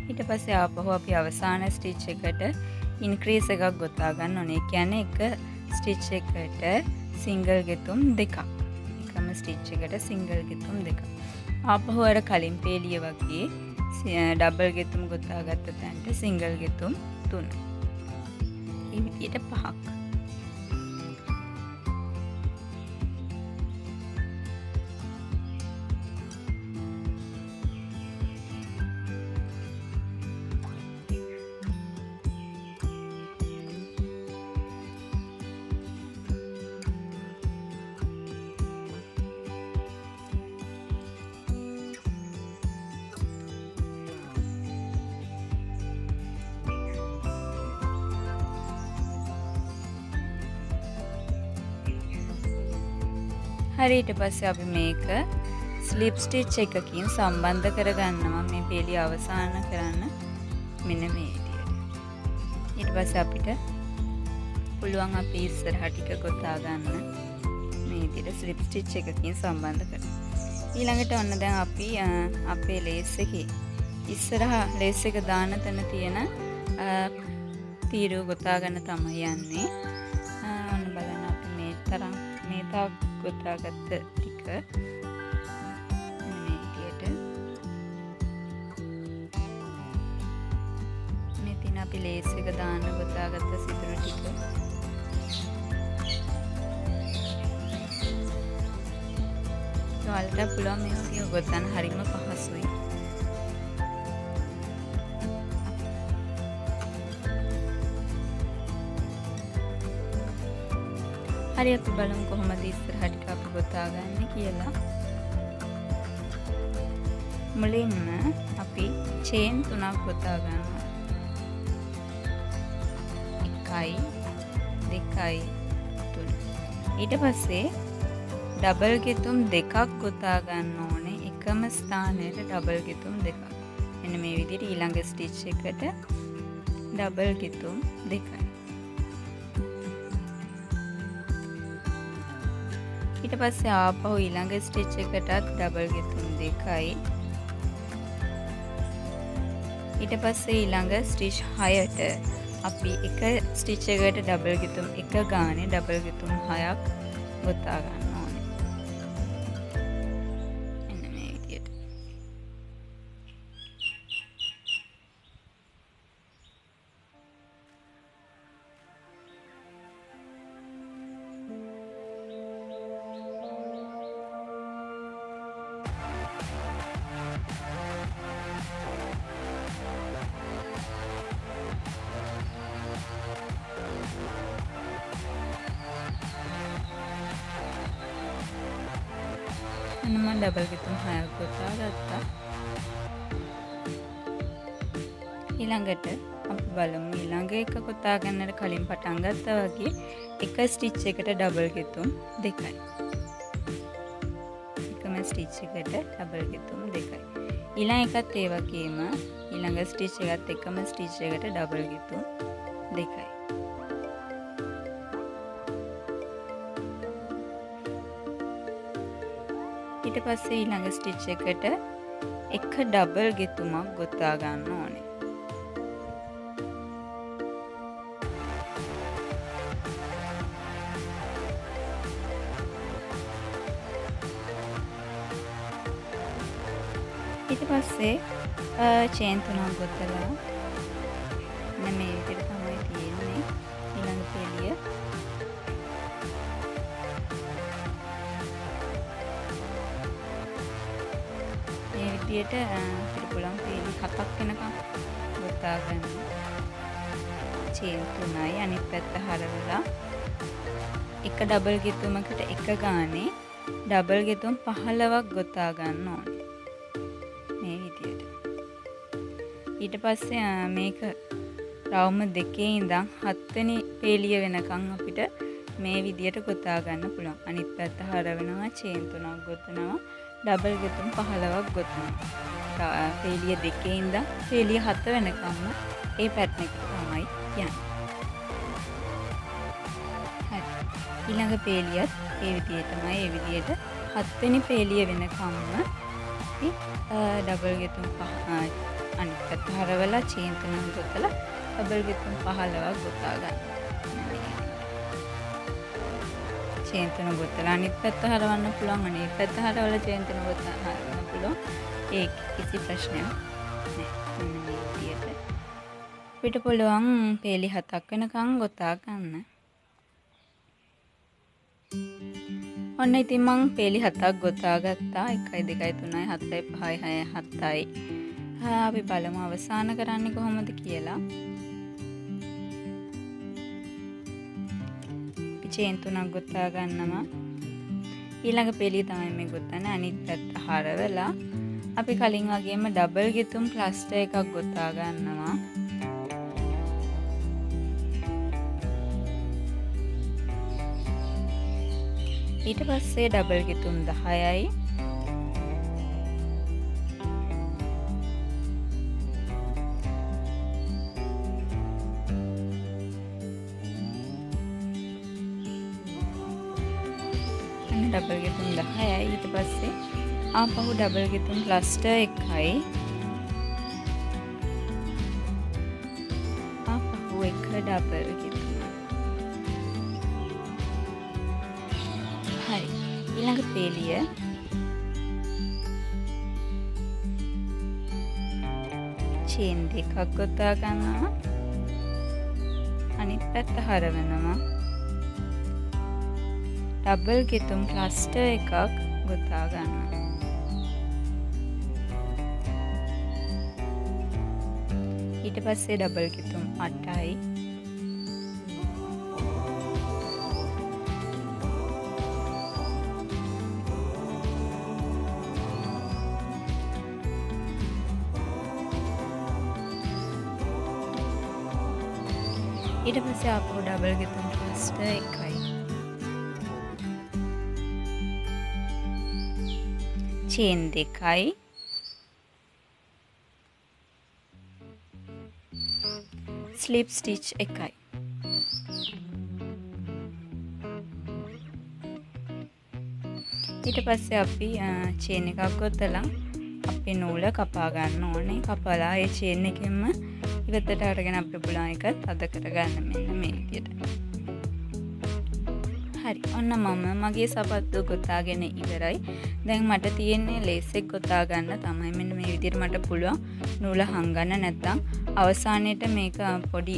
ඊට පස්සේ ආපහු අපි අවසාන ස්ටිච් එකට ඉන්ක්‍රීස් එකක් ගොතා ගන්න ඕනේ. ඒ කියන්නේ එක ස්ටිච් එකට සිංගල් ගෙතුම් 2ක්. එකම ස්ටිච් එකට සිංගල් ගෙතුම් 2ක්. ආපහු අර කලින් පේලිය වගේ ඩබල් ගෙතුම් ගොතාගත්ත තැනට සිංගල් ගෙතුම් 3. මේ විදියට 5ක්. හරි, ඊට පස්සේ අපි මේක ස්ලිප් ස්ටිච් එකකින් සම්බන්ධ කරගන්නවා මේ පේලිය අවසන් කරන්න. මෙන්න මේ විදියට. ඊට පස්සේ අපිට පුළුවන් අපි ඉස්සරහ ටික ගොතා ගන්න මේ විදියට ස්ලිප් ස්ටිච් එකකින් සම්බන්ධ කරගන්න. ඊළඟට ඔන්න දැන් අපි අපේ ලේස් එකේ ඉස්සරහ ලේස් එක දාන තැන තියෙන තීරුව ගොතා ගන්න තමයි යන්නේ. ඔන්න බලන්න අපි මේ තරම් මේ තාක් ගොතාගත්ත ටික මේ විදියට මේ තියෙන අපි ලේස් එක දාන්න ගොතාගත්ත සිදුරු ටික ඔයාලට පුළුවන් මේ වගේ ගොතන්න හරිම පහසුයි. හරි, අපි බලමු කොහොමද ඉස්සරහ ටික අපි ගොතා ගන්න කියලා. මුලින්ම අපි චේන් 3ක් ගොතා ගන්නවා. 1යි 2යි 3. ඊට පස්සේ ඩබල් ගෙතුම් 2ක් ගොතා ගන්න ඕනේ. එකම ස්ථානයට ඩබල් ගෙතුම් 2ක්. මෙන්න මේ විදිහට ඊළඟ ස්ටිච් එකට ඩබල් ගෙතුම් 2යි. ඊට පස්සේ ආපහු ඊළඟ ස්ටිච් එකටත් ඩබල් ගෙතුම් 2යි. ඊට පස්සේ ඊළඟ ස්ටිච් 6ට අපි එක ස්ටිච් එකකට ඩබල් ගෙතුම් 1 ගානේ ඩබල් ගෙතුම් 6ක් ගොතා ගන්න ඕනේ. මෙන්න මේ විදියට. මම ඩබල් ගෙතුම් 6ක් ගොතා ගත්තා. ඊළඟට අපි බලමු ඊළඟ එක ගොතා ගන්නට කලින් පටන් ගත්තා වගේ එක ස්ටිච් එකට ඩබල් ගෙතුම් 2යි. එකම ස්ටිච් එකට ඩබල් ගෙතුම් 2යි. ඊළඟ එකත් ඒ වගේම ඊළඟ ස්ටිච් එකත් එකම ස්ටිච් එකට ඩබල් ගෙතුම් 2යි. ඊට පස්සේ ඊළඟ ස්ටිච් එකට එක ඩබල් ගෙතුමක් ගොතා ගන්න ඕනේ. ඊට පස්සේ චේන් 3ක් ගොතලා මෙන්න මේ විදිහට තමයි තියෙන්නේ ඊළඟ පෙළිය. මේ විදිහට අපිට පුළුවන් පෙළි 7ක් වෙනකම් ගොතා ගන්න. චේන් 3යි අනිත් පැත්ත හරවලා එක ඩබල් ගෙතුමකට එක ගානේ ඩබල් ගෙතුම් 15ක් ගොතා ගන්න ඕනේ. මේ විදියට. ඊට පස්සේ මේක රවුම දෙකේ ඉඳන් 7 වෙනි පේලිය වෙනකන් අපිට මේ විදියට ගොතා ගන්න පුළුවන්. අනිත් පැත්ත හරවනවා චේන් 3ක් ගොතනවා ඩබල් ගෙතුම් 15ක් ගොතනවා. පේලිය දෙකේ ඉඳන් පේලිය 7 වෙනකම්ම ඒ පැටර්න් එක තමයි යන්නේ. හරි. ඊළඟ පේලියත් ඒ විදියටමයි ඒ විදියට 7 වෙනි පේලිය වෙනකම්ම ඩබල් ගෙතුම් 5 අනිත් පැත්ත හරවලා චේන් 3ක් ගොතලා ඩබල් ගෙතුම් 15ක් ගොතා ගන්න. චේන් 3 ගොතලා අනිත් පැත්ත හරවන්න පුළුවන්. අනිත් පැත්ත හරවලා චේන් 3 ගොතලා හරවන්න පුළුවන්. ඒක කිසි ප්‍රශ්නයක් නෑ. මෙන්න මේ විදියට අපිට පුළුවන් පේලි 7ක් වෙනකන් ගොතා ගන්න. ඔන්න ඉතින් මං පේලි 7ක් ගොතා ගත්තා. 1යි 2යි 3යි 4යි 5යි 6යි 7යි. අපි බලමු අවසාන කරන්නේ කොහොමද කියලා. චේන් 3ක් ගොතා ගන්නවා. ඊළඟ පේලිය තමයි මේ ගොතන්නේ. අනිත් පැත්ත හරවලා අපි කලින් වගේම ඩබල් ගෙතුම් ක්ලස්ටර් එකක් ගොතා ගන්නවා. ඊට පස්සේ ඩබල් ගෙතුම් 10යි ඩබල් ගෙතුම් 10යි ඊට පස්සේ ආපහු ඩබල් ගෙතුම් ක්ලස්ටර් එකයි ආපහු එක ඩබල් ගෙතුම්. හරි. ඊළඟ පේලිය චේන් 2ක් ගොතා ගන්නවා. අනිත් පැත්ත හරවනවා. ඩබල් ගෙතුම් ක්ලස්ටර් එකක් ගොතා ගන්නවා. ඊට පස්සේ ඩබල් ගෙතුම් 8යි ඊට පස්සේ ආපහු ඩබල් ගෙතුම් ක්ලස්ටර් එකයි චේන් 2යි ස්ලිප් ස්ටිච් එකයි. ඊට පස්සේ අපි චේන් එකක් ගොතලා අපේ නූල කපා ගන්න ඕනේ. කපලා ඒ චේන් එකෙන්ම ඉවතට අරගෙන අපිට පුළුවන් එක තද කරගන්න මෙන්න මේ විදියට. හරි. ඔන්න මම මගේ සපත්තු ගොතාගෙන ඉවරයි. දැන් මට තියෙන්නේ ලේස් එක ගොතා ගන්න තමයි. මෙන්න මේ විදියට මට පුළුවන් නූල හංගන්න නැත්නම් අවසානයේට මේක පොඩි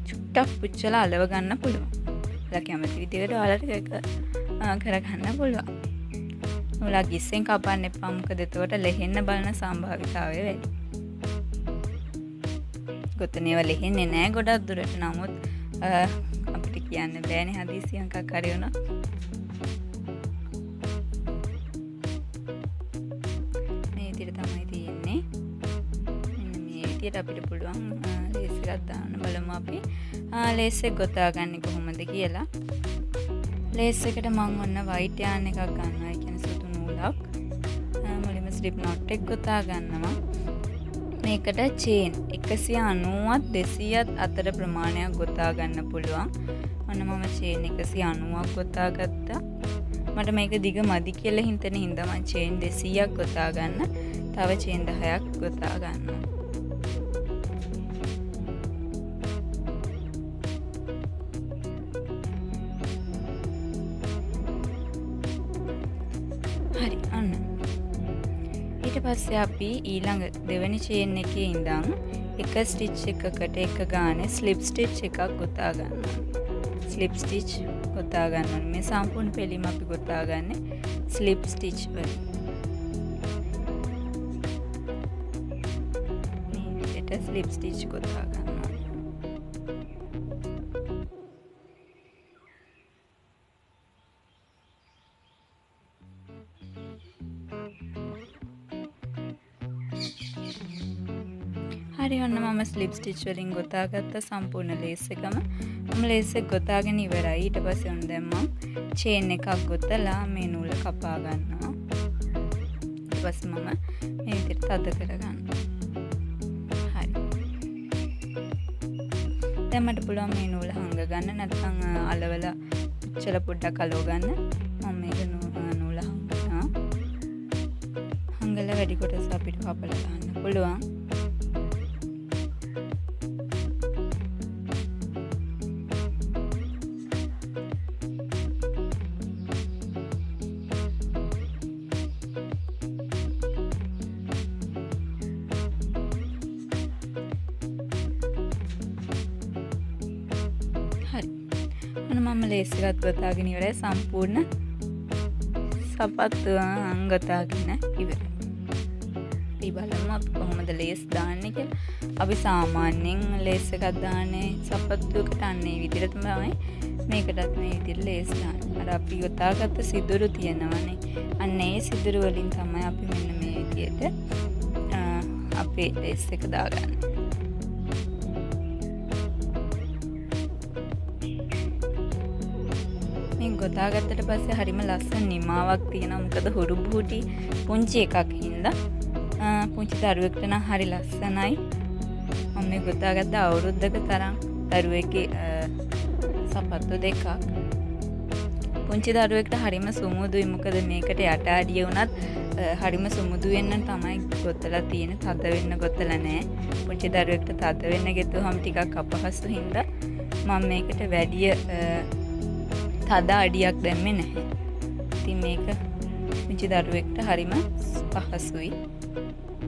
චුට්ටක් පුච්චලා අලව ගන්න පුළුවන්. ඔයාලා කැමති විදියට ඔයාලට ඒක කරගන්න පුළුවන්. නූල ගිස්සෙන් කපන්න එපා. මොකද එතකොට ලෙහෙන්න බලන සම්භාවිතාවය වැඩි. ගොතනේව ලෙහෙන්නේ නැහැ ගොඩක් දුරට. නමුත් අපිට කියන්න බෑනේ හදිසියෙන් එකක් හරි වුණා. මේ විදිහට තමයි තියෙන්නේ. මෙන්න මේ විදිහට අපිට පුළුවන් ලේස් එකක් දාන්න. බලමු අපි ලේස් එක ගොතාගන්නේ කොහොමද කියලා. ලේස් එකට මම ඔන්න වයිට් යාන් එකක් ගන්නවා. ඒ කියන්නේ සුදු නූලක් නූලක්. මුලින්ම ස්ලිප් knot එක ගොතා ගන්නවා. මේකට චේන් 190ත් 200ත් අතර ප්‍රමාණයක් ගොතා ගන්න පුළුවන්. ඔන්න මම චේන් 190ක් ගොතා ගත්තා. මට මේක දිග මදි කියලා හිතෙන හින්දා මම චේන් 200ක් ගොතා ගන්න. තව චේන් 10ක් ගොතා ගන්නවා. හරි අන්න. ඊට පස්සේ අපි ඊළඟ දෙවෙනි චේන් එකේ ඉඳන් එක ස්ටිච් එකකට එක ගානේ ස්ලිප් ස්ටිච් එකක් ගොතා ගන්නවා. ස්ලිප් ස්ටිච් ගොතා ගන්නවා. මේ සම්පූර්ණ පෙළීම අපි ගොතා ගන්නේ ස්ලිප් ස්ටිච් වලින්. මේ විදිහට ස්ලිප් ස්ටිච් ගොතා ගන්නවා. හරි ඔන්න මම ස්ලිප් ස්ටිච් වලින් ගොතා ගත්ත සම්පූර්ණ ලේස් එකම. මම ලේස් එක ගොතාගෙන ඉවරයි. ඊට පස්සේ ඔන්න දැන් මම චේන් එකක් ගොතලා මේ නූල කපා ගන්නවා. ඊට පස්සේ මම මේ විදිහට තද කර ගන්නවා. හරි. දැන් මට පුළුවන් මේ නූල හංග ගන්න නැත්නම් අලවලා පුච්චල පොඩ්ඩක් අලව ගන්න. මම මේක නූල හංගනවා. හංගලා වැඩි කොටස අපිට කපලා ගන්න පුළුවන්. මම ලේස් එකත් ගොතාගෙන ඉවරයි. සම්පූර්ණ සපත්තු ගොතාගෙන ඉවරයි. අපි බලමු අපි කොහොමද ලේස් දාන්නේ කියලා. අපි සාමාන්‍යයෙන් ලේස් එකක් දාන්නේ සපත්තුවකට අන්න ඒ විදිහට තමයි මේකටත් මේ විදිහට ලේස් දාන්නේ. අර අපි ගොතාගත්ත සිදුරු තියෙනවනේ. අන්න ඒ සිදුරු වලින් තමයි අපි මෙන්න මේ විදිහට අපේ ලේස් එක දාගන්නේ. ගොතාගත්තට පස්සේ හරිම ලස්සන නිමාවක් තියෙනවා. මොකද හුරු බුටි පුංචි එකක් හින්දා පුංචි දරුවෙක්ට නම් හරි ලස්සනයි. මම මේ ගොතාගත්ත අවුරුද්දක තරම් දරුවෙක්ගේ සපත්තු දෙකක්. පුංචි දරුවෙක්ට හරිම සුමුදුයි. මොකද මේකට යට අඩිය වුණත් හරිම සුමුදු වෙන්න තමයි ගොතලා තියෙන්නේ. තද වෙන්න ගොතලා නැහැ. පුංචි දරුවෙක්ට තද වෙන්න ගෙතුවම ටිකක් අපහසු හින්දා මම මේකට වැඩි තද අඩියක් දැම්මේ නැහැ. ඉතින් මේක පුංචි දරුවෙක්ට හරිම පහසුයි.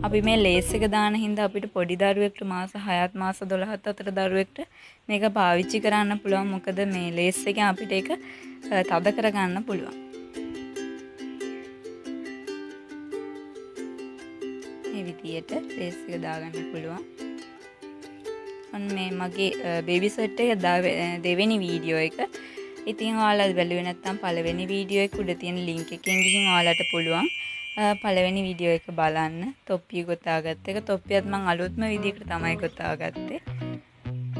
අපි මේ ලේස් එක දාන හින්දා අපිට පොඩි දරුවෙක්ට මාස 6ත් මාස 12ත් අතර දරුවෙක්ට මේක පාවිච්චි කරන්න පුළුවන්. මොකද මේ ලේස් එකෙන් අපිට ඒක තද කරගන්න පුළුවන්. මේ විදියට ලේස් එක දාගන්න පුළුවන්. ඔන්න මේ මගේ බේබි සෙට් එක දෙවෙනි වීඩියෝ එක. ඉතින් ඔයාලා බැලුවේ නැත්නම් පළවෙනි වීඩියෝ එක උඩ තියෙන ලින්ක් එකෙන් ගිහින් ඔයාලට පුළුවන් පළවෙනි වීඩියෝ එක බලන්න. තොප්පිය ගොතාගත්ත එක. තොප්පියත් මම අලුත්ම විදිහකට තමයි ගොතාගත්තේ.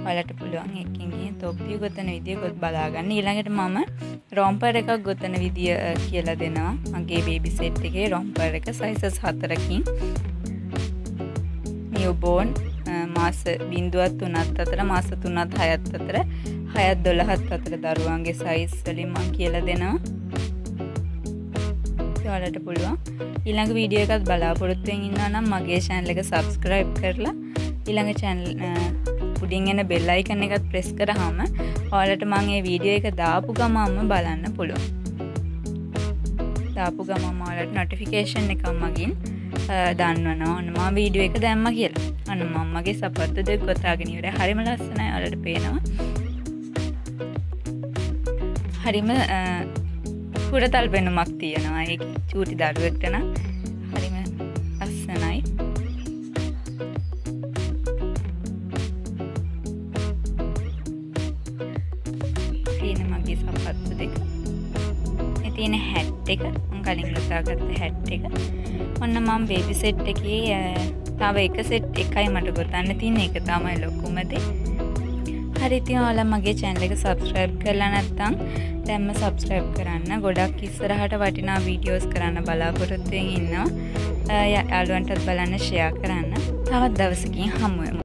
ඔයාලට පුළුවන් එකකින් ගිහින් තොප්පිය ගොතන විදිය බලා ගන්න. ඊළඟට මම රොම්පර් එකක් ගොතන විදිය කියලා දෙනවා. මගේ බේබි සෙට් එකේ රොම්පර් එක සයිසස් 4කින් නියුබෝර්න් මාස 0.3ත් අතර මාස 3ත් 6ත් අතර 6ත් 12ත් අතර දරුවන්ගේ සයිස් වලින් මම කියලා දෙනවා. ඔයාලට පුළුවන් ඊළඟ වීඩියෝ එකත් බලාපොරොත්තු වෙමින් ඉන්නවා නම් මගේ channel එක subscribe කරලා ඊළඟ channel උඩින් එන bell icon එකත් press කරාම ඔයාලට මම මේ වීඩියෝ එක දාපු ගමන්ම බලන්න පුළුවන්. දාපු ගමන්ම ඔයාලට notification එකක් මගින් දන්වනවා ඔන්න මම වීඩියෝ එක දැම්මා කියලා. අන්න මම මගේ සපත්තු දෙක ගොතාගෙන ඉවරයි. හරිම ලස්සනයි. ඔයාලට පේනවා. හරිම හුරතල් වෙනමක් තියෙනවා. ඒක චූටි දරුවෙක්ට නම් හරිම ලස්සනයි. තියෙන මගේ සපත්තු දෙක. මේ තියෙන හැට් එක මම කලින් ගොතාගත්ත හැට් එක. ඔන්න මම බේබි සෙට් එකේ තව එක සෙට් එකයි මට ගොතන්න තියෙන්නේ. ඒක තමයි ලොකුම දේ. හරි ඉතින් ඔයාලා මගේ channel එක subscribe කරලා නැත්නම් දැන්ම subscribe කරන්න. ගොඩක් ඉස්සරහට වටිනා videos කරන්න බලාපොරොත්තු වෙමින් ඉන්නවා. යාළුවන්ටත් බලන්න share කරන්න. තවත් දවසකින් හමු වෙමු.